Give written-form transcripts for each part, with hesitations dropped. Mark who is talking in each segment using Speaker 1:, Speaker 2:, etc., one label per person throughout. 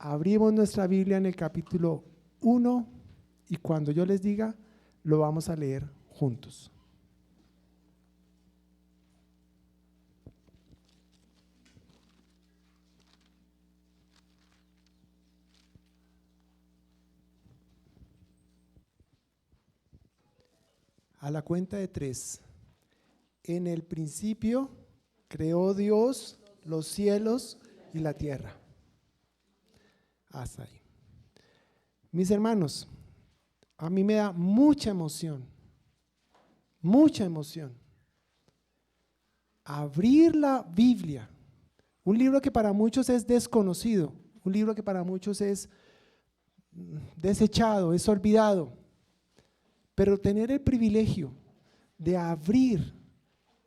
Speaker 1: abrimos nuestra Biblia en el capítulo 1 y cuando yo les diga, lo vamos a leer juntos. A la cuenta de 3. En el principio creó Dios los cielos y la tierra. Hasta ahí. Mis hermanos, a mí me da mucha emoción abrir la Biblia, un libro que para muchos es desconocido, un libro que para muchos es desechado, es olvidado, pero tener el privilegio de abrir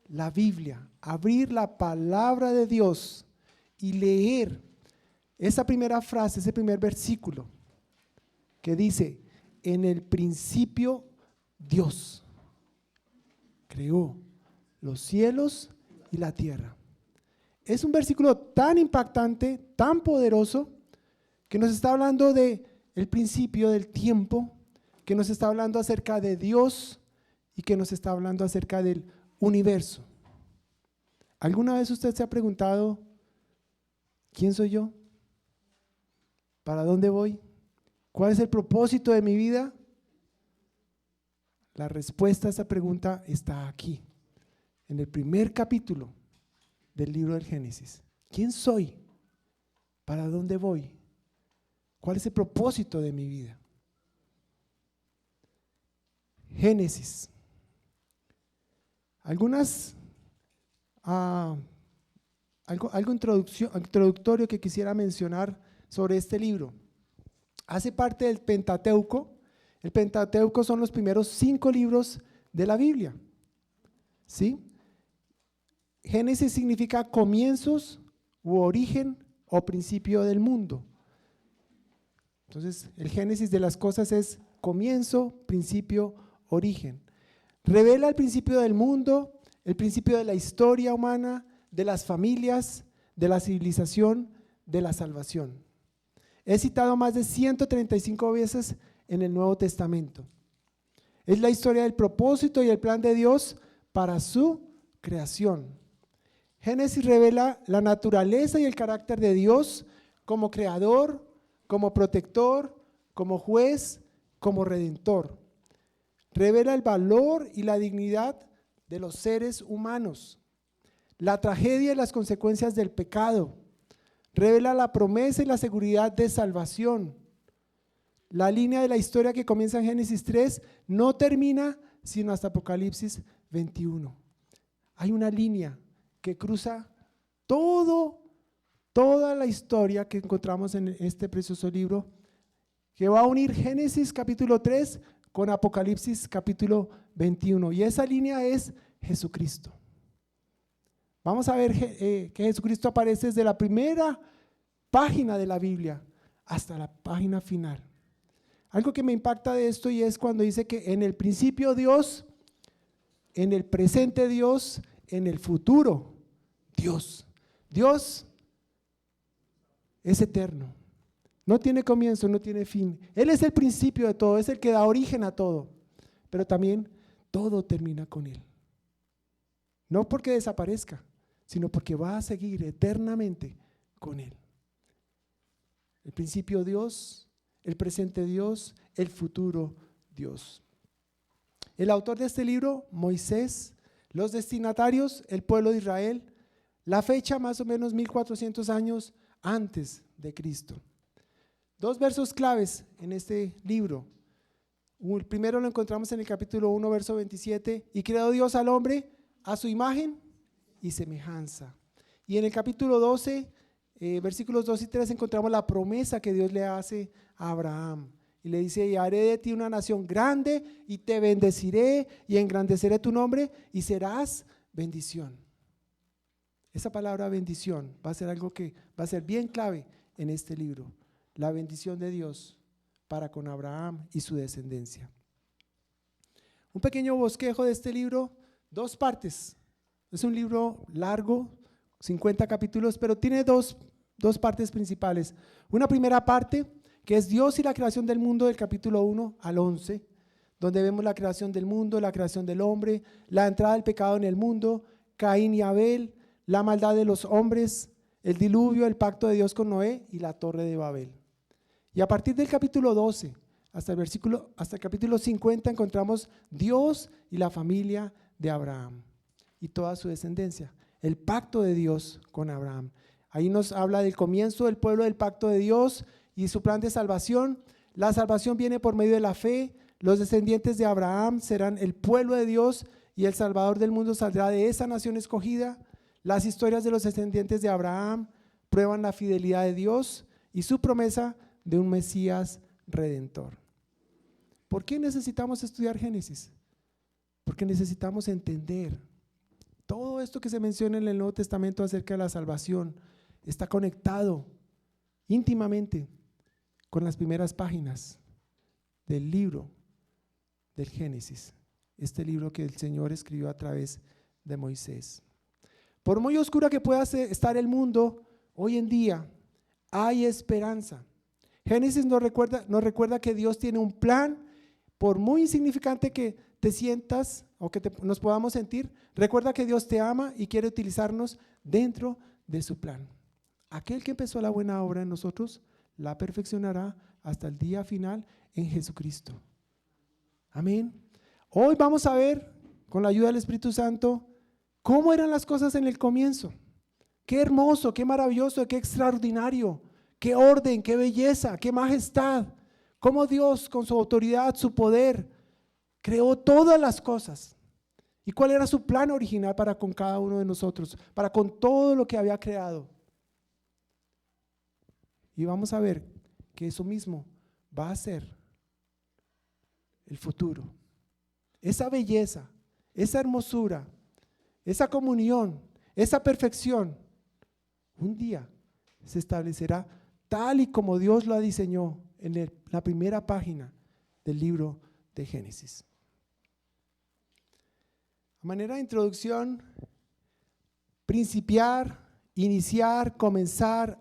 Speaker 1: la Biblia, abrir la palabra de Dios y leer esa primera frase, ese primer versículo que dice, en el principio Dios creó los cielos y la tierra. Es un versículo tan impactante, tan poderoso, que nos está hablando de el principio del tiempo, que nos está hablando acerca de Dios y que nos está hablando acerca del universo. ¿Alguna vez usted se ha preguntado, ¿quién soy yo? ¿Para dónde voy? ¿Cuál es el propósito de mi vida? La respuesta a esta pregunta está aquí, en el primer capítulo del libro del Génesis. ¿Quién soy? ¿Para dónde voy? ¿Cuál es el propósito de mi vida? Génesis. Algo introductorio que quisiera mencionar sobre este libro. Hace parte del Pentateuco. El Pentateuco son los primeros 5 libros de la Biblia. ¿Sí? Génesis significa comienzos u origen o principio del mundo. Entonces, el Génesis de las cosas es comienzo, principio, origen. Revela el principio del mundo, el principio de la historia humana, de las familias, de la civilización, de la salvación. Es citado más de 135 veces en el Nuevo Testamento. Es la historia del propósito y el plan de Dios para su creación. Génesis revela la naturaleza y el carácter de Dios como creador, como protector, como juez, como redentor. Revela el valor y la dignidad de los seres humanos, la tragedia y las consecuencias del pecado. Revela la promesa y la seguridad de salvación. La línea de la historia que comienza en Génesis 3 no termina sino hasta Apocalipsis 21. Hay una línea que cruza toda la historia que encontramos en este precioso libro, que va a unir Génesis capítulo 3 con Apocalipsis capítulo 21. Y esa línea es Jesucristo. Vamos a ver que Jesucristo aparece desde la primera página de la Biblia hasta la página final. Algo que me impacta de esto y es cuando dice que en el principio Dios, en el presente Dios, en el futuro Dios. Dios es eterno, no tiene comienzo, no tiene fin. Él es el principio de todo, es el que da origen a todo, pero también todo termina con Él. No porque desaparezca, sino porque va a seguir eternamente con Él. El principio Dios, el presente Dios, el futuro Dios. El autor de este libro, Moisés, los destinatarios, el pueblo de Israel, la fecha más o menos 1400 años antes de Cristo. 2 versos claves en este libro. El primero lo encontramos en el capítulo 1, verso 27, y creó Dios al hombre a su imagen y semejanza. Y en el capítulo 12, versículos 2 y 3 encontramos la promesa que Dios le hace a Abraham. Y le dice, y haré de ti una nación grande y te bendeciré y engrandeceré tu nombre y serás bendición. Esa palabra bendición va a ser algo que va a ser bien clave en este libro. La bendición de Dios para con Abraham y su descendencia. Un pequeño bosquejo de este libro, 2 partes. Es un libro largo, 50 capítulos, pero tiene 2 dos partes principales. Una primera parte que es Dios y la creación del mundo del capítulo 1 al 11, donde vemos la creación del mundo, la creación del hombre, la entrada del pecado en el mundo, Caín y Abel, la maldad de los hombres, el diluvio, el pacto de Dios con Noé y la torre de Babel. Y a partir del capítulo 12 hasta el capítulo 50 encontramos Dios y la familia de Abraham y toda su descendencia, el pacto de Dios con Abraham. Ahí nos habla del comienzo del pueblo del pacto de Dios y su plan de salvación. La salvación viene por medio de la fe. Los descendientes de Abraham serán el pueblo de Dios y el Salvador del mundo saldrá de esa nación escogida. Las historias de los descendientes de Abraham prueban la fidelidad de Dios y su promesa de un Mesías redentor. ¿Por qué necesitamos estudiar Génesis? Porque necesitamos entender todo esto que se menciona en el Nuevo Testamento acerca de la salvación. Está conectado íntimamente con las primeras páginas del libro del Génesis, este libro que el Señor escribió a través de Moisés. Por muy oscura que pueda estar el mundo, hoy en día hay esperanza. Génesis nos recuerda que Dios tiene un plan. Por muy insignificante que te sientas o que nos podamos sentir, recuerda que Dios te ama y quiere utilizarnos dentro de su plan. Aquel que empezó la buena obra en nosotros, la perfeccionará hasta el día final en Jesucristo. Amén. Hoy vamos a ver, con la ayuda del Espíritu Santo, cómo eran las cosas en el comienzo. Qué hermoso, qué maravilloso, qué extraordinario, qué orden, qué belleza, qué majestad. Cómo Dios con su autoridad, su poder, creó todas las cosas. ¿Y cuál era su plan original para con cada uno de nosotros? Para con todo lo que había creado. Y vamos a ver que eso mismo va a ser el futuro. Esa belleza, esa hermosura, esa comunión, esa perfección, un día se establecerá tal y como Dios lo diseñó en la primera página del libro de Génesis. A manera de introducción, principiar, iniciar, comenzar,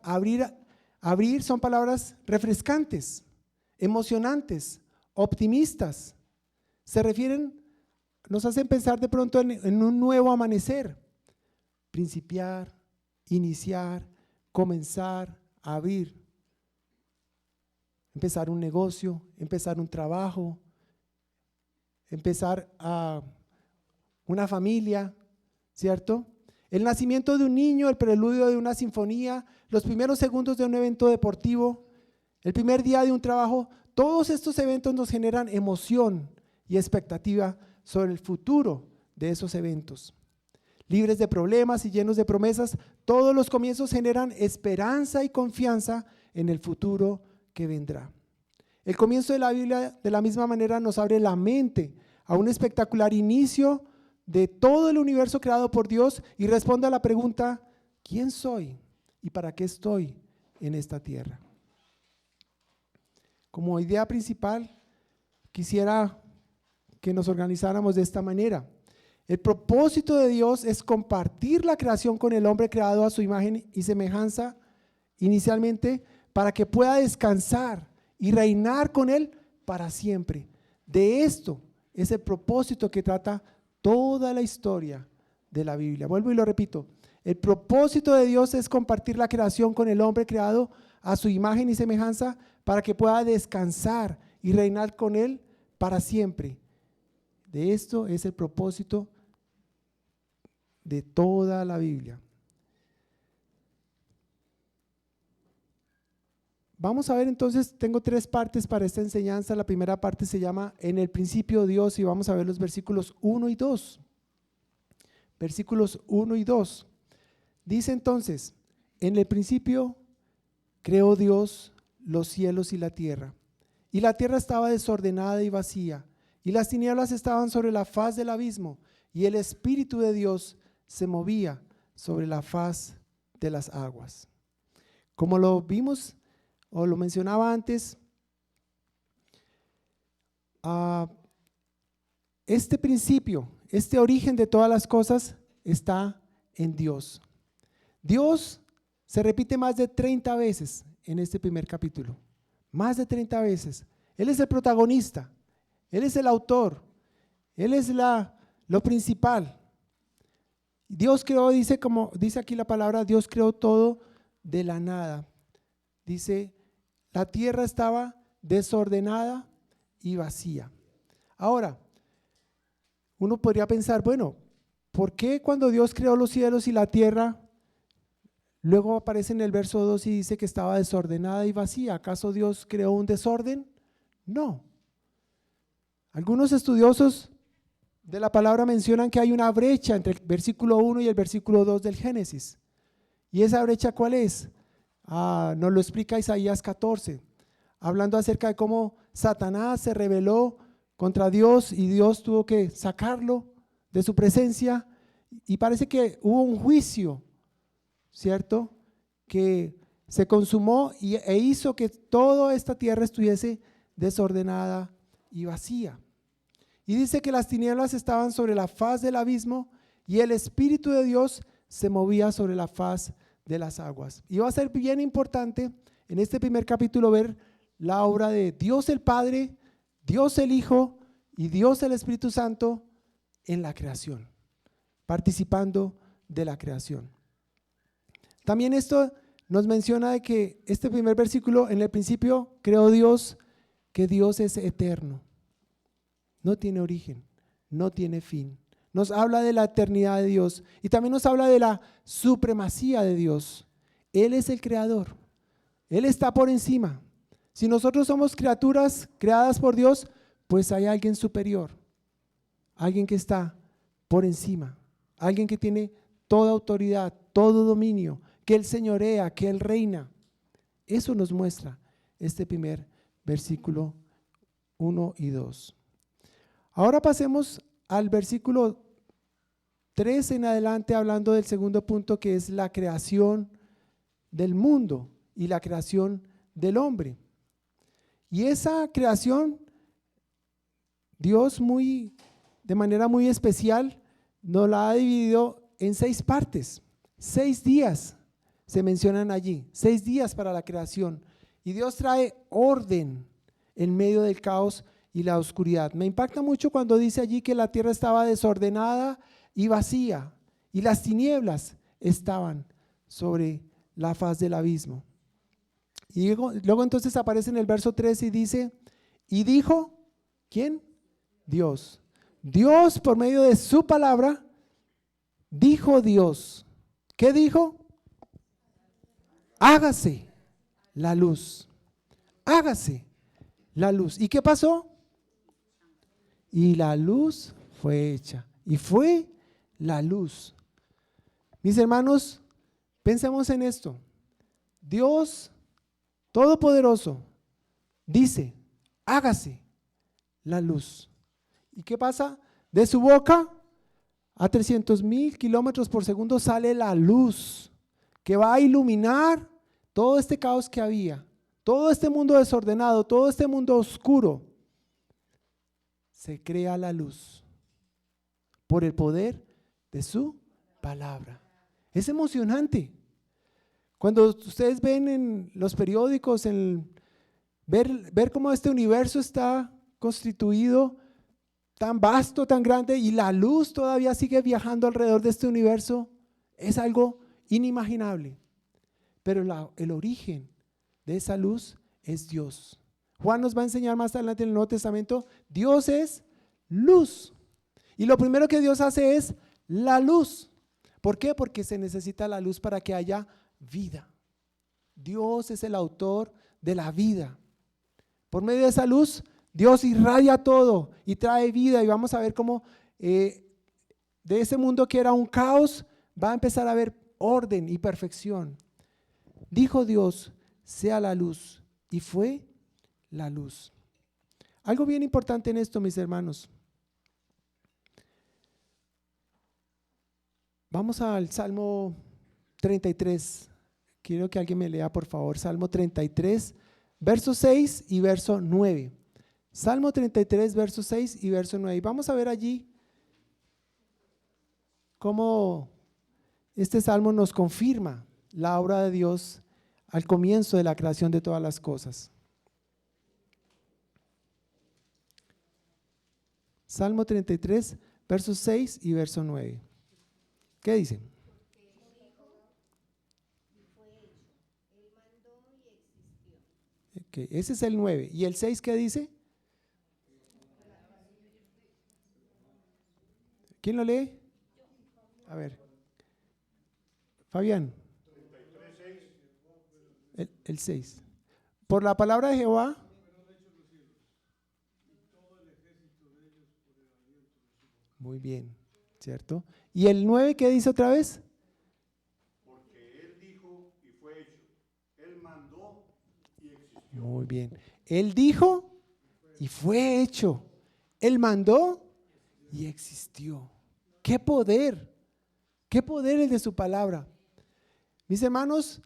Speaker 1: abrir son palabras refrescantes, emocionantes, optimistas. Se refieren, nos hacen pensar de pronto en un nuevo amanecer. Principiar, iniciar, comenzar, abrir. Empezar un negocio, empezar un trabajo, empezar una familia, ¿cierto? El nacimiento de un niño, el preludio de una sinfonía, los primeros segundos de un evento deportivo, el primer día de un trabajo, todos estos eventos nos generan emoción y expectativa sobre el futuro de esos eventos. Libres de problemas y llenos de promesas, todos los comienzos generan esperanza y confianza en el futuro que vendrá. El comienzo de la Biblia de la misma manera nos abre la mente a un espectacular inicio de todo el universo creado por Dios y responde a la pregunta: ¿quién soy y para qué estoy en esta tierra? Como idea principal, quisiera que nos organizáramos de esta manera. El propósito de Dios es compartir la creación con el hombre creado a su imagen y semejanza inicialmente, para que pueda descansar y reinar con él para siempre. De esto es el propósito que trata toda la historia de la Biblia. Vuelvo y lo repito. El propósito de Dios es compartir la creación con el hombre creado a su imagen y semejanza, para que pueda descansar y reinar con él para siempre. De esto es el propósito de toda la Biblia. Vamos a ver entonces, tengo tres partes para esta enseñanza. La primera parte se llama En el principio Dios, y vamos a ver los versículos 1 y 2. Versículos 1 y 2. Dice entonces: en el principio creó Dios los cielos y la tierra estaba desordenada y vacía, y las tinieblas estaban sobre la faz del abismo, y el Espíritu de Dios se movía sobre la faz de las aguas. Como lo vimos o lo mencionaba antes, este principio, este origen de todas las cosas está en Dios. Dios se repite más de 30 veces en este primer capítulo. Más de 30 veces. Él es el protagonista, Él es el autor, Él es lo principal. Dios creó, dice, como dice aquí la palabra, Dios creó todo de la nada. Dice, la tierra estaba desordenada y vacía. Ahora, uno podría pensar, bueno, ¿por qué cuando Dios creó los cielos y la tierra, luego aparece en el verso 2 y dice que estaba desordenada y vacía? ¿Acaso Dios creó un desorden? No. Algunos estudiosos de la palabra mencionan que hay una brecha entre el versículo 1 y el versículo 2 del Génesis. ¿Y esa brecha cuál es? Nos lo explica Isaías 14, hablando acerca de cómo Satanás se rebeló contra Dios y Dios tuvo que sacarlo de su presencia, y parece que hubo un juicio, ¿cierto?, que se consumó e hizo que toda esta tierra estuviese desordenada y vacía. Y dice que las tinieblas estaban sobre la faz del abismo y el Espíritu de Dios se movía sobre la faz de las aguas. Y va a ser bien importante en este primer capítulo ver la obra de Dios el Padre, Dios el Hijo y Dios el Espíritu Santo en la creación, participando de la creación. También esto nos menciona de que este primer versículo, en el principio creó Dios, que Dios es eterno, no tiene origen, no tiene fin. Nos habla de la eternidad de Dios y también nos habla de la supremacía de Dios. Él es el creador, Él está por encima. Si nosotros somos criaturas creadas por Dios, pues hay alguien superior, alguien que está por encima, alguien que tiene toda autoridad, todo dominio, que Él señorea, que Él reina. Eso nos muestra este primer versículo 1 y 2. Ahora pasemos al versículo 3 en adelante, hablando del segundo punto, que es la creación del mundo y la creación del hombre. Y esa creación, Dios de manera muy especial nos la ha dividido en 6 partes. 6 días se mencionan allí, 6 días para la creación. Y Dios trae orden en medio del caos y la oscuridad. Me impacta mucho cuando dice allí que la tierra estaba desordenada y vacía y las tinieblas estaban sobre la faz del abismo. Y luego entonces aparece en el verso 3 y dice, y dijo, ¿quién? Dios. Dios por medio de su palabra, dijo Dios. ¿Qué dijo? Hágase la luz. Hágase la luz. ¿Y qué pasó? Y la luz fue hecha. Y fue la luz. Mis hermanos, pensemos en esto. Dios Todopoderoso dice, hágase la luz. ¿Y qué pasa? De su boca a 300,000 kilómetros por segundo sale la luz que va a iluminar todo este caos que había, todo este mundo desordenado, todo este mundo oscuro. Se crea la luz por el poder de su palabra. Es emocionante. Cuando ustedes ven en los periódicos, ver cómo este universo está constituido, tan vasto, tan grande, y la luz todavía sigue viajando alrededor de este universo, es algo inimaginable. Pero el origen de esa luz es Dios. Juan nos va a enseñar más adelante en el Nuevo Testamento, Dios es luz. Y lo primero que Dios hace es la luz. ¿Por qué? Porque se necesita la luz para que haya vida. Dios es el autor de la vida. Por medio de esa luz, Dios irradia todo y trae vida, y vamos a ver cómo de ese mundo que era un caos va a empezar a haber orden y perfección. Dijo Dios, sea la luz, y fue la luz. Algo bien importante en esto, mis hermanos. Vamos al Salmo 33. Quiero que alguien me lea, por favor, Salmo 33, verso 6 y verso 9. Salmo 33, verso 6 y verso 9. Y vamos a ver allí cómo este salmo nos confirma la obra de Dios al comienzo de la creación de todas las cosas. Salmo 33, versos 6 y verso 9. ¿Qué dice? Okay, ese es el 9. ¿Y el 6 qué dice? ¿Quién lo lee? A ver. Fabián. El 6. Por la palabra de Jehová. Muy bien, ¿cierto? ¿Y el 9 qué dice otra vez?
Speaker 2: Porque Él dijo y fue hecho. Él mandó y existió.
Speaker 1: Muy bien. Él dijo y fue hecho. Él mandó y existió. ¡Qué poder! ¡Qué poder el de su palabra! Mis hermanos,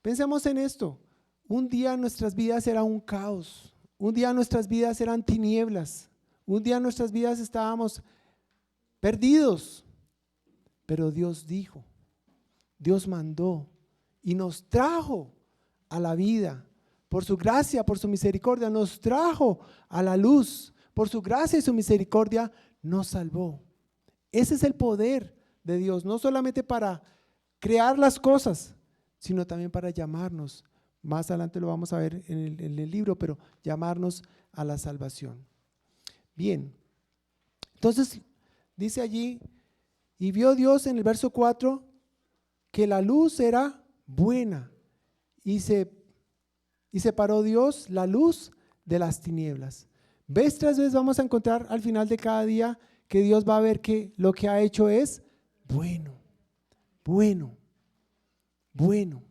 Speaker 1: pensemos en esto. Un día nuestras vidas eran un caos. Un día nuestras vidas eran tinieblas. Un día nuestras vidas estábamos perdidos. Pero Dios dijo, Dios mandó y nos trajo a la vida. Por su gracia, por su misericordia, nos trajo a la luz. Por su gracia y su misericordia nos salvó. Ese es el poder de Dios, no solamente para crear las cosas, sino también para llamarnos. Más adelante lo vamos a ver en el libro, pero llamarnos a la salvación. Bien, entonces dice allí, y vio Dios en el verso 4 que la luz era buena y separó Dios la luz de las tinieblas. Vez tras vez vamos a encontrar al final de cada día que Dios va a ver que lo que ha hecho es bueno, bueno, bueno.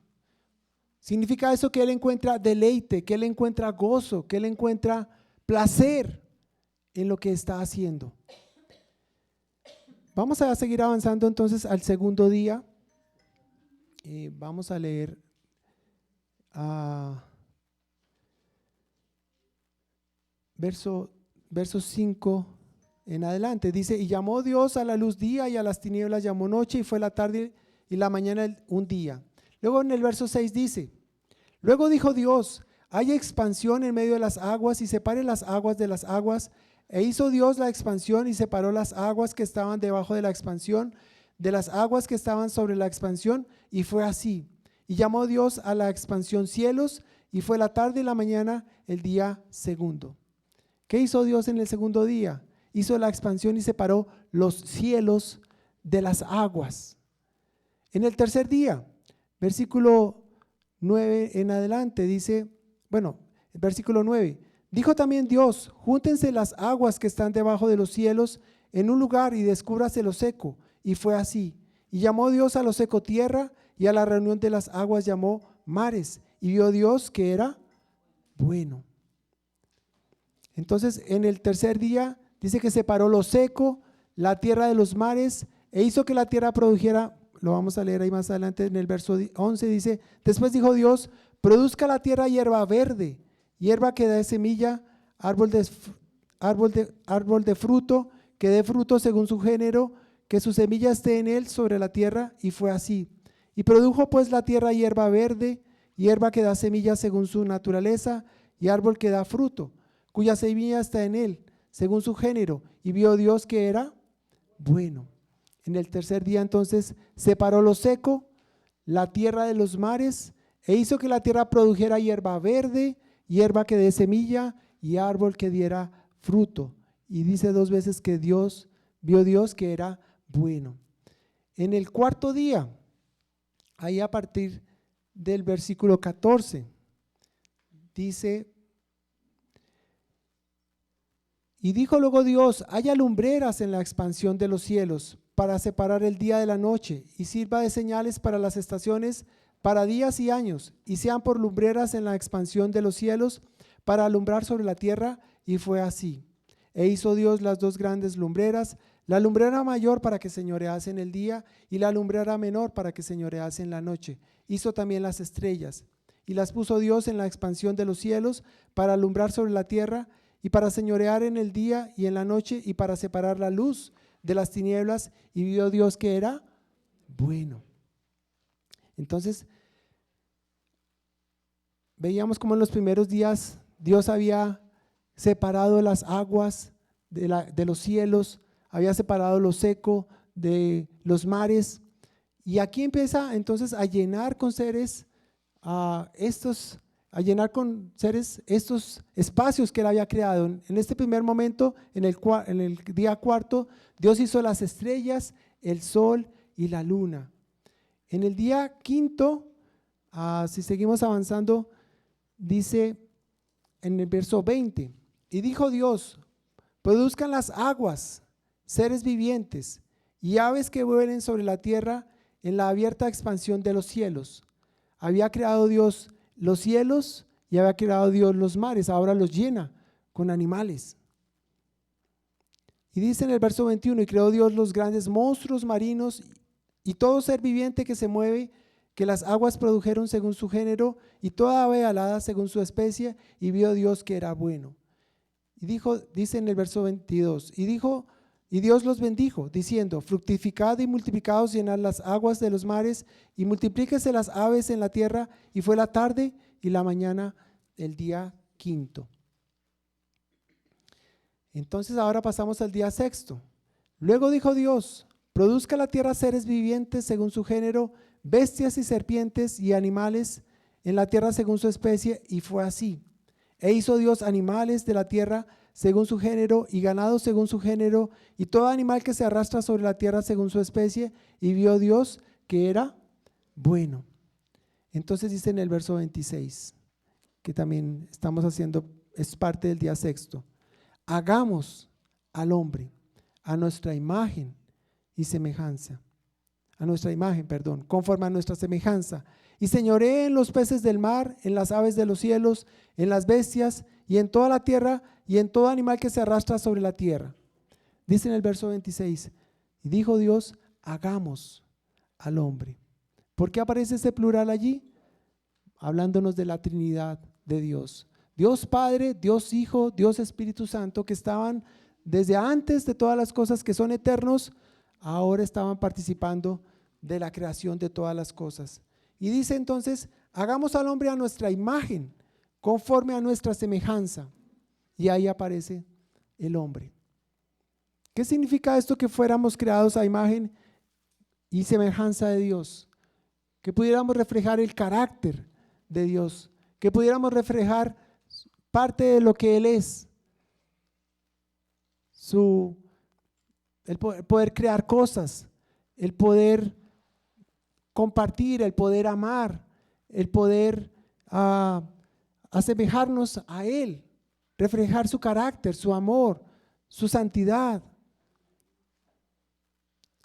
Speaker 1: Significa eso que Él encuentra deleite, que Él encuentra gozo, que Él encuentra placer en lo que está haciendo. Vamos a seguir avanzando entonces al segundo día. Vamos a leer verso 5 en adelante. Dice, y llamó Dios a la luz día y a las tinieblas llamó noche, y fue la tarde y la mañana un día. Luego en el verso 6 dice, luego dijo Dios, haya expansión en medio de las aguas y separe las aguas de las aguas. E hizo Dios la expansión y separó las aguas que estaban debajo de la expansión de las aguas que estaban sobre la expansión, y fue así. Y llamó Dios a la expansión cielos, y fue la tarde y la mañana el día segundo. ¿Qué hizo Dios en el segundo día? Hizo la expansión y separó los cielos de las aguas. En el tercer día, versículo 9 en adelante, dice, versículo 9, dijo también Dios, júntense las aguas que están debajo de los cielos en un lugar y descúbrase lo seco. Y fue así. Y llamó Dios a lo seco tierra, y a la reunión de las aguas llamó mares. Y vio Dios que era bueno. Entonces, en el tercer día dice que separó lo seco, la tierra de los mares, e hizo que la tierra produjera, lo vamos a leer ahí más adelante en el verso 11, dice, después dijo Dios, produzca la tierra hierba verde, hierba que dé semilla, árbol de fruto, que dé fruto según su género, que su semilla esté en él sobre la tierra, y fue así. Y produjo pues la tierra hierba verde, hierba que da semilla según su naturaleza, y árbol que da fruto, cuya semilla está en él, según su género, y vio Dios que era bueno. En el tercer día entonces separó lo seco, la tierra de los mares, e hizo que la tierra produjera hierba verde, hierba que dé semilla, y árbol que diera fruto. Y dice dos veces que vio Dios que era bueno. En el cuarto día, ahí a partir del versículo 14, dice, y dijo luego Dios, haya lumbreras en la expansión de los cielos para separar el día de la noche, y sirva de señales para las estaciones, para días y años, y sean por lumbreras en la expansión de los cielos para alumbrar sobre la tierra. Y fue así. E hizo Dios las dos grandes lumbreras, la lumbrera mayor para que señorease en el día, y la lumbrera menor para que señorease en la noche. Hizo también las estrellas, y las puso Dios en la expansión de los cielos para alumbrar sobre la tierra, y para señorear en el día y en la noche, y para separar la luz de las tinieblas. Y vio Dios que era bueno. Entonces veíamos como en los primeros días Dios había separado las aguas de los cielos, había separado lo seco de los mares, y aquí empieza entonces a llenar con seres estos espacios que él había creado. En este primer momento, en el día cuarto, Dios hizo las estrellas, el sol y la luna. En el día quinto, si seguimos avanzando, dice en el verso 20, y dijo Dios: produzcan las aguas seres vivientes y aves que vuelen sobre la tierra en la abierta expansión de los cielos. Había creado Dios los cielos y había creado Dios los mares, ahora los llena con animales. Y dice en el verso 21, y creó Dios los grandes monstruos marinos y todo ser viviente que se mueve, que las aguas produjeron según su género, y toda ave alada según su especie, y vio Dios que era bueno. Y dice en el verso 22, y Dios los bendijo, diciendo: fructificad y multiplicaos, llenad las aguas de los mares, y multiplíquese las aves en la tierra. Y fue la tarde y la mañana el día quinto. Entonces ahora pasamos al día sexto. Luego dijo Dios: produzca la tierra seres vivientes según su género, bestias y serpientes y animales en la tierra según su especie. Y fue así. E hizo Dios animales de la tierra según su género, y ganado según su género, y todo animal que se arrastra sobre la tierra según su especie, y vio Dios que era bueno. Entonces dice en el verso 26, que también estamos haciendo, es parte del día sexto: hagamos al hombre a nuestra imagen y semejanza, conforme a nuestra semejanza, y señoree en los peces del mar, en las aves de los cielos, en las bestias y en toda la tierra y en todo animal que se arrastra sobre la tierra. Dice en el verso 26, y dijo Dios: hagamos al hombre. ¿Por qué aparece ese plural allí? Hablándonos de la Trinidad de Dios. Dios Padre, Dios Hijo, Dios Espíritu Santo, que estaban desde antes de todas las cosas, que son eternos, ahora estaban participando de la creación de todas las cosas. Y dice entonces: hagamos al hombre a nuestra imagen, conforme a nuestra semejanza. Y ahí aparece el hombre. ¿Qué significa esto? Que fuéramos creados a imagen y semejanza de Dios, que pudiéramos reflejar el carácter de Dios, que pudiéramos reflejar parte de lo que Él es, el poder crear cosas, el poder compartir, el poder amar, el poder asemejarnos a Él, reflejar su carácter, su amor, su santidad.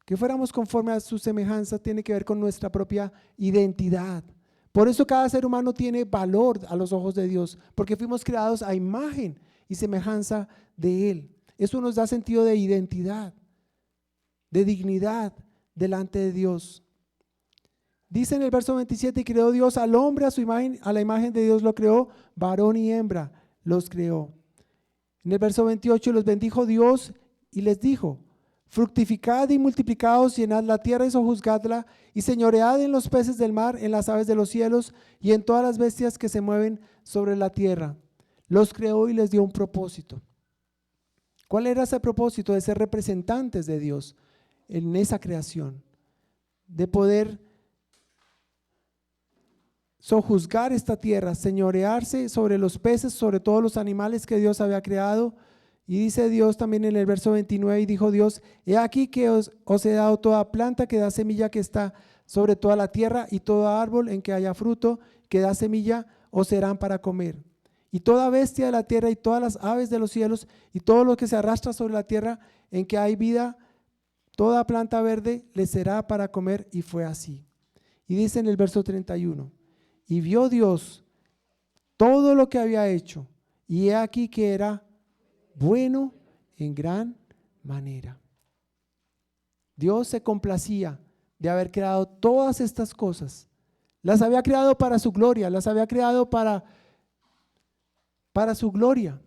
Speaker 1: Que fuéramos conforme a su semejanza tiene que ver con nuestra propia identidad. Por eso cada ser humano tiene valor a los ojos de Dios, porque fuimos creados a imagen y semejanza de Él. Eso nos da sentido de identidad, de dignidad delante de Dios. Dice en el verso 27, y creó Dios al hombre a su imagen, a la imagen de Dios lo creó, varón y hembra los creó. En el verso 28, los bendijo Dios y les dijo: fructificad y multiplicaos, llenad la tierra y sojuzgadla, y señoread en los peces del mar, en las aves de los cielos y en todas las bestias que se mueven sobre la tierra. Los creó y les dio un propósito. ¿Cuál era ese propósito? De ser representantes de Dios en esa creación, de poder sojuzgar esta tierra, señorearse sobre los peces, sobre todos los animales que Dios había creado. Y dice Dios también en el verso 29, y dijo Dios: he aquí que os he dado toda planta que da semilla que está sobre toda la tierra, y todo árbol en que haya fruto que da semilla os serán para comer. Y toda bestia de la tierra y todas las aves de los cielos y todo lo que se arrastra sobre la tierra en que hay vida, toda planta verde les será para comer. Y fue así. Y dice en el verso 31, y vio Dios todo lo que había hecho, y he aquí que era bueno en gran manera. Dios se complacía de haber creado todas estas cosas. Las había creado para su gloria, las había creado para su gloria.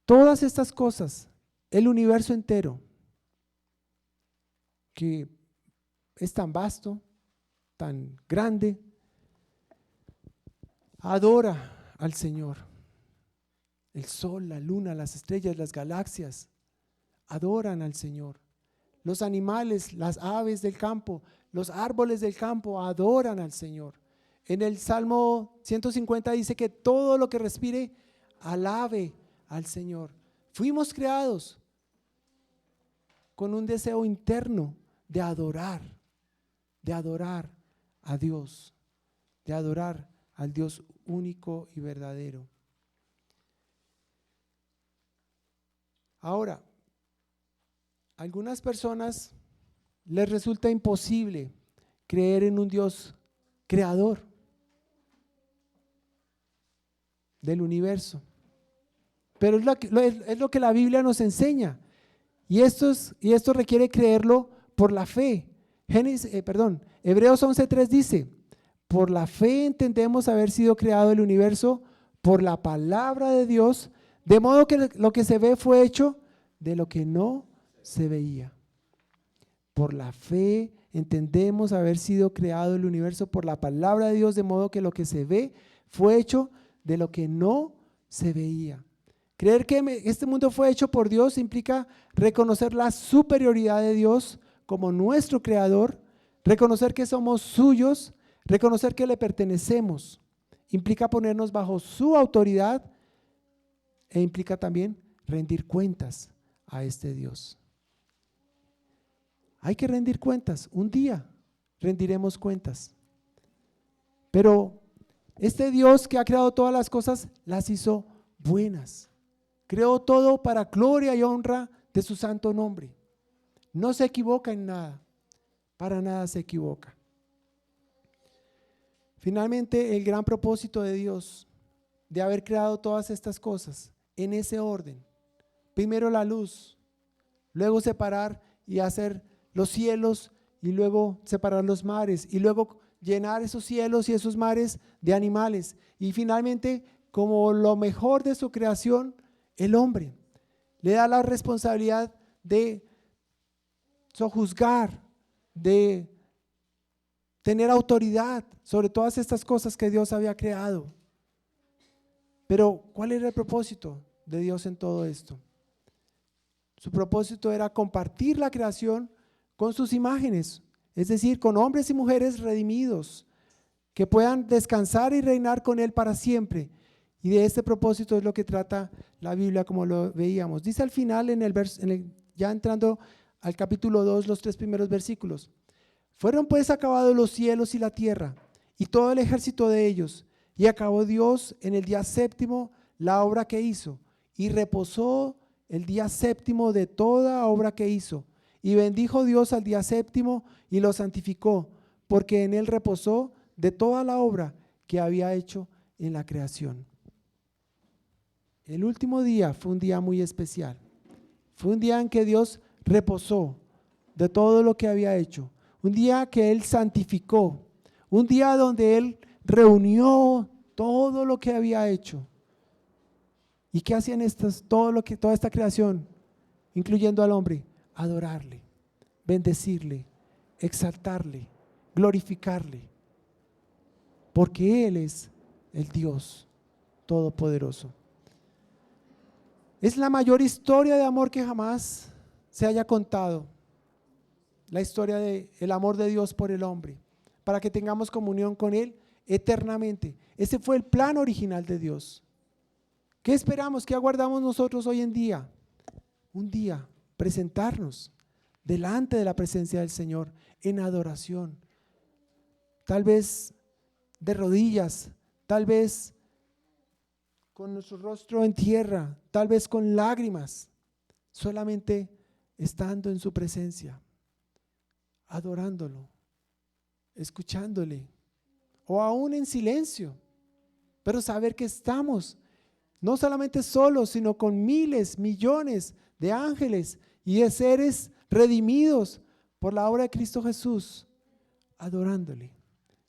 Speaker 1: Todas estas cosas, el universo entero, que es tan vasto, tan grande, adora al Señor. El sol, la luna, las estrellas, las galaxias adoran al Señor. Los animales, las aves del campo, los árboles del campo adoran al Señor. En el Salmo 150 dice que todo lo que respire alabe al Señor. Fuimos creados con un deseo interno de adorar a Dios, de adorar al Dios único y verdadero. Ahora, a algunas personas les resulta imposible creer en un Dios creador del universo, pero es lo que la Biblia nos enseña, y esto requiere creerlo por la fe. Hebreos 11:3 dice: por la fe entendemos haber sido creado el universo por la palabra de Dios, de modo que lo que se ve fue hecho de lo que no se veía. Por la fe entendemos haber sido creado el universo por la palabra de Dios, de modo que lo que se ve fue hecho de lo que no se veía. Creer que este mundo fue hecho por Dios implica reconocer la superioridad de Dios como nuestro creador, reconocer que somos suyos, reconocer que le pertenecemos. Implica ponernos bajo su autoridad e implica también rendir cuentas a este Dios. Hay que rendir cuentas, un día rendiremos cuentas. Pero este Dios que ha creado todas las cosas, las hizo buenas. Creó todo para gloria y honra de su santo nombre. No se equivoca en nada, para nada se equivoca. Finalmente, el gran propósito de Dios de haber creado todas estas cosas en ese orden: primero la luz, luego separar y hacer los cielos, y luego separar los mares, y luego llenar esos cielos y esos mares de animales, y finalmente, como lo mejor de su creación, el hombre. Le da la responsabilidad de sojuzgar, de tener autoridad sobre todas estas cosas que Dios había creado. Pero ¿cuál era el propósito de Dios en todo esto? Su propósito era compartir la creación con sus imágenes, es decir, con hombres y mujeres redimidos que puedan descansar y reinar con Él para siempre. Y de este propósito es lo que trata la Biblia, como lo veíamos. Dice al final, ya entrando al capítulo 2, los 3 primeros versículos: fueron pues acabados los cielos y la tierra y todo el ejército de ellos, y acabó Dios en el día séptimo la obra que hizo, y reposó el día séptimo de toda obra que hizo, y bendijo Dios al día séptimo y lo santificó, porque en él reposó de toda la obra que había hecho en la creación. El último día fue un día muy especial. Fue un día en que Dios reposó de todo lo que había hecho. Un día que Él santificó. Un día donde Él reunió todo lo que había hecho. ¿Y qué hacían toda esta creación, incluyendo al hombre? Adorarle, bendecirle, exaltarle, glorificarle. Porque Él es el Dios Todopoderoso. Es la mayor historia de amor que jamás se haya contado. La historia del amor de Dios por el hombre, para que tengamos comunión con Él eternamente. Ese fue el plan original de Dios. ¿Qué esperamos? ¿Qué aguardamos nosotros hoy en día? Un día presentarnos delante de la presencia del Señor en adoración, tal vez de rodillas, tal vez con nuestro rostro en tierra, tal vez con lágrimas, solamente estando en su presencia, adorándolo, escuchándole, o aún en silencio, pero saber que estamos no solamente solos, sino con miles, millones de ángeles y de seres redimidos por la obra de Cristo Jesús, adorándole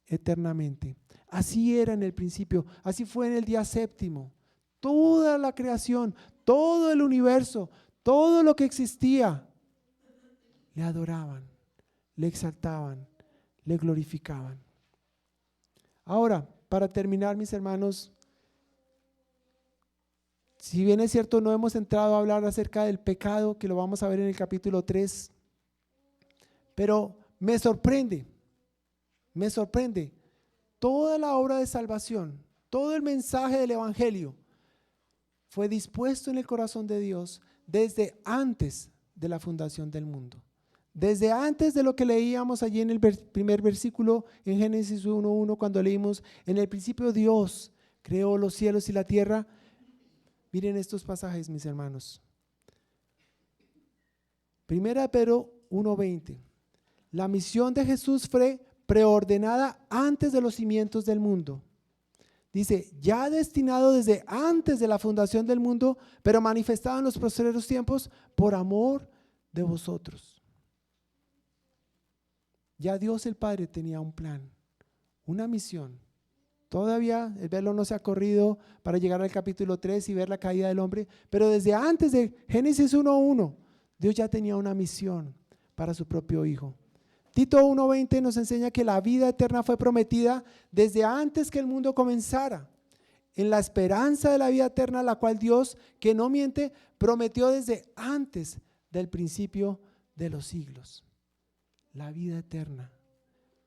Speaker 1: eternamente. Así era en el principio, así fue en el día séptimo. Toda la creación, todo el universo, todo lo que existía, le adoraban, le exaltaban, le glorificaban. Ahora, para terminar, mis hermanos, si bien es cierto, no hemos entrado a hablar acerca del pecado, que lo vamos a ver en el capítulo 3, pero me sorprende toda la obra de salvación, todo el mensaje del evangelio fue dispuesto en el corazón de Dios desde antes de la fundación del mundo. Desde antes de lo que leíamos allí en el primer versículo en Génesis 1:1, cuando leímos: en el principio Dios creó los cielos y la tierra. Miren estos pasajes, mis hermanos. Primera de Pedro 1:20. La misión de Jesús fue preordenada antes de los cimientos del mundo. Dice, ya destinado desde antes de la fundación del mundo, pero manifestado en los postreros tiempos por amor de vosotros. Ya Dios el Padre tenía un plan, una misión. Todavía el velo no se ha corrido para llegar al capítulo 3 y ver la caída del hombre, pero desde antes de Génesis 1:1, Dios ya tenía una misión para su propio Hijo. Tito 1:20 nos enseña que la vida eterna fue prometida desde antes que el mundo comenzara, en la esperanza de la vida eterna, la cual Dios, que no miente, prometió desde antes del principio de los siglos. La vida eterna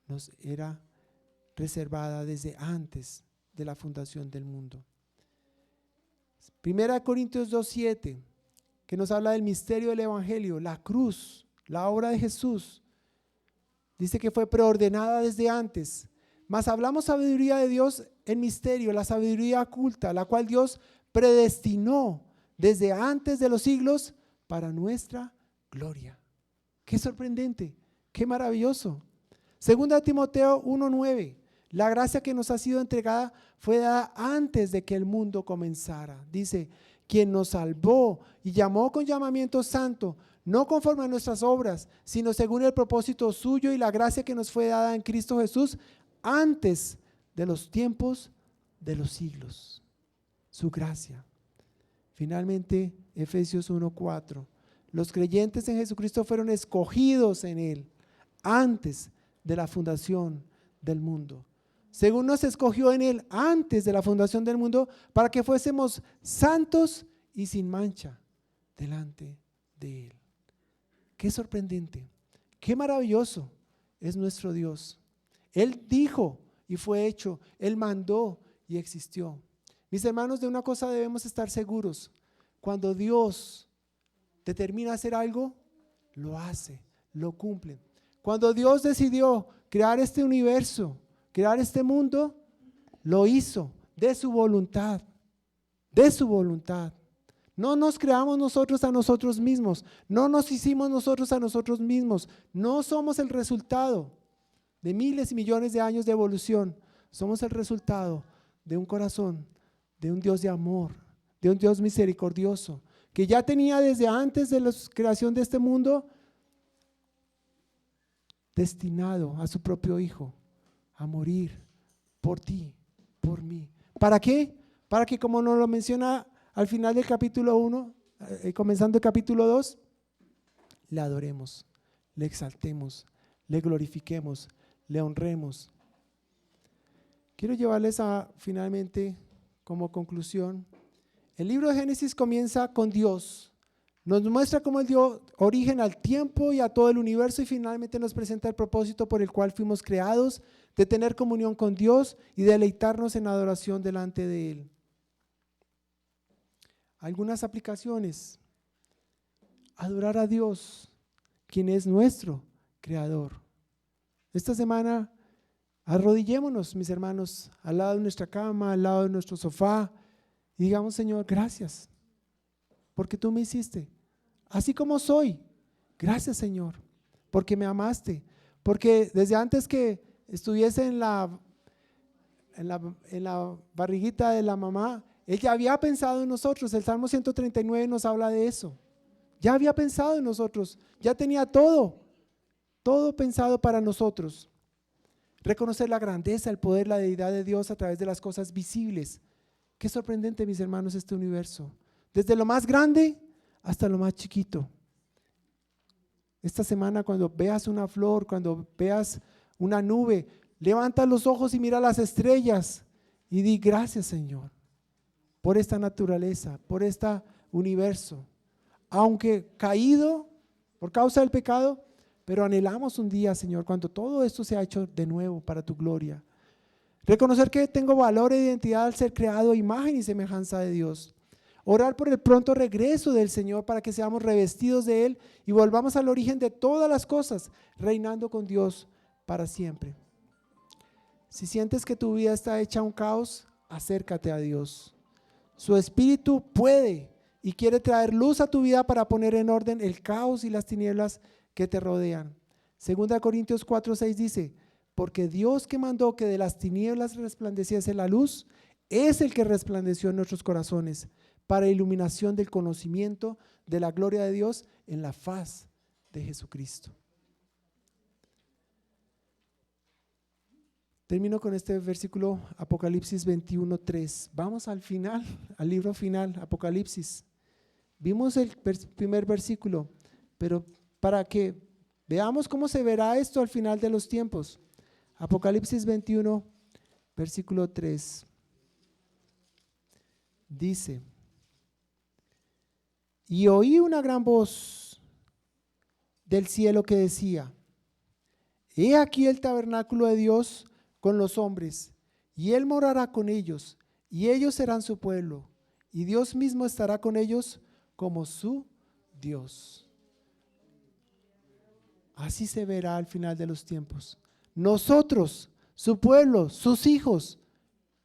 Speaker 1: nos era reservada desde antes de la fundación del mundo. Primera Corintios 2:7, que nos habla del misterio del evangelio, la cruz, la obra de Jesús. Dice que fue preordenada desde antes. Mas hablamos sabiduría de Dios en misterio, la sabiduría oculta, la cual Dios predestinó desde antes de los siglos para nuestra gloria. Qué sorprendente, qué maravilloso. Segunda Timoteo 1:9. La gracia que nos ha sido entregada fue dada antes de que el mundo comenzara. Dice, quien nos salvó y llamó con llamamiento santo, no conforme a nuestras obras, sino según el propósito suyo y la gracia que nos fue dada en Cristo Jesús antes de los tiempos de los siglos. Su gracia. Finalmente, Efesios 1:4. Los creyentes en Jesucristo fueron escogidos en Él antes de la fundación del mundo. Según nos escogió en Él antes de la fundación del mundo, para que fuésemos santos y sin mancha delante de Él. Qué sorprendente, qué maravilloso es nuestro Dios. Él dijo y fue hecho, Él mandó y existió. Mis hermanos, de una cosa debemos estar seguros: cuando Dios determina hacer algo, lo hace, lo cumple. Cuando Dios decidió crear este universo, crear este mundo, lo hizo de su voluntad, de su voluntad. No nos creamos nosotros a nosotros mismos, no nos hicimos nosotros a nosotros mismos, no somos el resultado de miles y millones de años de evolución, somos el resultado de un corazón, de un Dios de amor, de un Dios misericordioso, que ya tenía desde antes de la creación de este mundo destinado a su propio Hijo a morir por ti, por mí. ¿Para qué? Para que, como nos lo menciona al final del capítulo 1, comenzando el capítulo 2, le adoremos, le exaltemos, le glorifiquemos, le honremos. Quiero llevarles a, finalmente, como conclusión, el libro de Génesis comienza con Dios. Nos muestra cómo Él dio origen al tiempo y a todo el universo, y finalmente nos presenta el propósito por el cual fuimos creados, de tener comunión con Dios y deleitarnos en adoración delante de Él. Algunas aplicaciones: adorar a Dios, quien es nuestro creador. Esta semana arrodillémonos, mis hermanos, al lado de nuestra cama, al lado de nuestro sofá, y digamos: Señor, gracias, porque tú me hiciste así como soy. Gracias, Señor, porque me amaste, porque desde antes que estuviese en la barriguita de la mamá, Él ya había pensado en nosotros. El Salmo 139 nos habla de eso. Ya había pensado en nosotros, ya tenía todo pensado para nosotros. Reconocer la grandeza, el poder, la deidad de Dios a través de las cosas visibles. Qué sorprendente, mis hermanos, este universo. Desde lo más grande hasta lo más chiquito. Esta semana, cuando veas una flor, cuando veas una nube. Levanta los ojos y mira las estrellas y di gracias, Señor, por esta naturaleza, por este universo. Aunque caído por causa del pecado, pero anhelamos un día, Señor, cuando todo esto sea hecho de nuevo para tu gloria. Reconocer que tengo valor e identidad al ser creado a imagen y semejanza de Dios. Orar por el pronto regreso del Señor para que seamos revestidos de Él y volvamos al origen de todas las cosas, reinando con Dios para siempre. Si sientes que tu vida está hecha un caos, acércate a Dios. Su Espíritu puede y quiere traer luz a tu vida para poner en orden el caos y las tinieblas que te rodean. 2 Corintios 4:6 dice: porque Dios, que mandó que de las tinieblas resplandeciese la luz, es el que resplandeció en nuestros corazones para iluminación del conocimiento de la gloria de Dios en la faz de Jesucristo. Termino con este versículo, Apocalipsis 21:3. Vamos al final, al libro final, Apocalipsis. Vimos el primer versículo, pero para que veamos cómo se verá esto al final de los tiempos. Apocalipsis 21, versículo 3. Dice: y oí una gran voz del cielo que decía: he aquí el tabernáculo de Dios con los hombres, y Él morará con ellos, y ellos serán su pueblo, y Dios mismo estará con ellos como su Dios. Así se verá al final de los tiempos. Nosotros, su pueblo, sus hijos,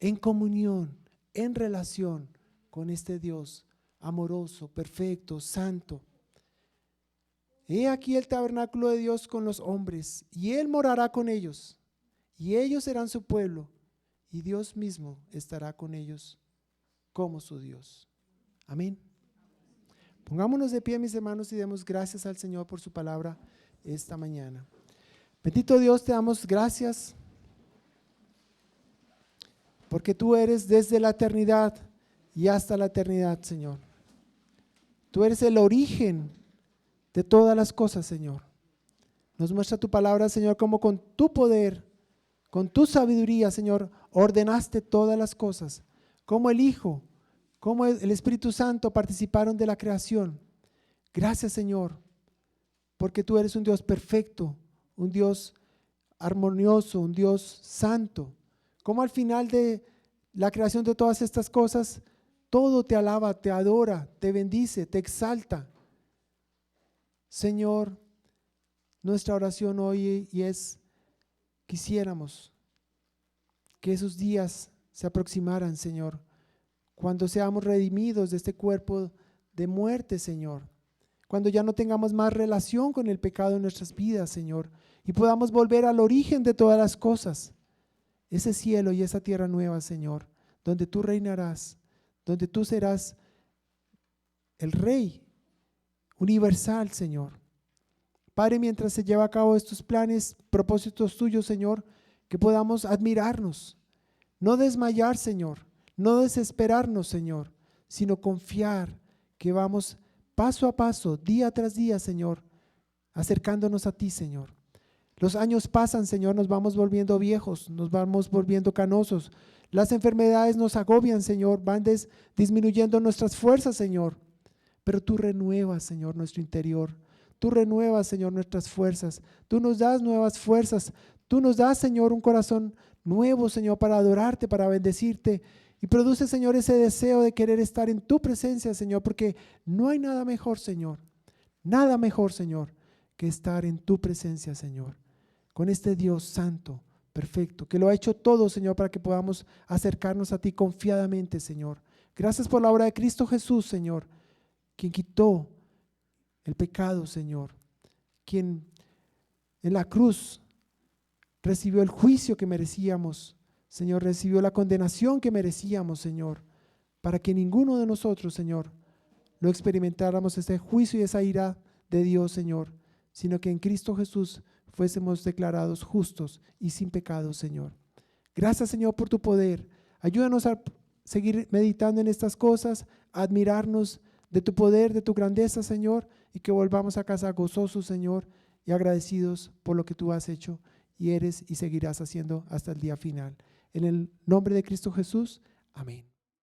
Speaker 1: en comunión, en relación con este Dios amoroso, perfecto, santo. He aquí el tabernáculo de Dios con los hombres, y Él morará con ellos, y ellos serán su pueblo, y Dios mismo estará con ellos como su Dios. Amén. Pongámonos de pie, mis hermanos, y demos gracias al Señor por su palabra esta mañana. Bendito Dios, te damos gracias porque tú eres desde la eternidad y hasta la eternidad, Señor. Tú eres el origen de todas las cosas, Señor. Nos muestra tu palabra, Señor, como con tu poder, con tu sabiduría, Señor, ordenaste todas las cosas, como el Hijo, como el Espíritu Santo participaron de la creación. Gracias, Señor, porque tú eres un Dios perfecto, un Dios armonioso, un Dios santo. Como al final de la creación de todas estas cosas, todo te alaba, te adora, te bendice, te exalta. Señor, nuestra oración hoy y es: quisiéramos que esos días se aproximaran, Señor, cuando seamos redimidos de este cuerpo de muerte, Señor, cuando ya no tengamos más relación con el pecado en nuestras vidas, Señor, y podamos volver al origen de todas las cosas, ese cielo y esa tierra nueva, Señor, donde tú reinarás, donde tú serás el Rey universal, Señor. Padre, mientras se lleva a cabo estos planes, propósitos tuyos, Señor, que podamos admirarnos, no desmayar, Señor, no desesperarnos, Señor, sino confiar que vamos paso a paso, día tras día, Señor, acercándonos a ti, Señor. Los años pasan, Señor, nos vamos volviendo viejos, nos vamos volviendo canosos. Las enfermedades nos agobian, Señor, van disminuyendo nuestras fuerzas, Señor. Pero tú renuevas, Señor, nuestro interior. Tú renuevas, Señor, nuestras fuerzas. Tú nos das nuevas fuerzas. Tú nos das, Señor, un corazón nuevo, Señor, para adorarte, para bendecirte. Y produce, Señor, ese deseo de querer estar en tu presencia, Señor, porque no hay nada mejor, Señor, que estar en tu presencia, Señor, con este Dios santo, perfecto, que lo ha hecho todo, Señor, para que podamos acercarnos a ti confiadamente, Señor. Gracias por la obra de Cristo Jesús, Señor, quien quitó el pecado, Señor, quien en la cruz recibió el juicio que merecíamos, Señor, recibió la condenación que merecíamos, Señor, para que ninguno de nosotros, Señor, lo experimentáramos ese juicio y esa ira de Dios, Señor, sino que en Cristo Jesús fuésemos declarados justos y sin pecado, Señor. Gracias, Señor, por tu poder. Ayúdanos a seguir meditando en estas cosas, a admirarnos de tu poder, de tu grandeza, Señor, y que volvamos a casa gozosos, Señor, y agradecidos por lo que tú has hecho y eres y seguirás haciendo hasta el día final. En el nombre de Cristo Jesús, amén.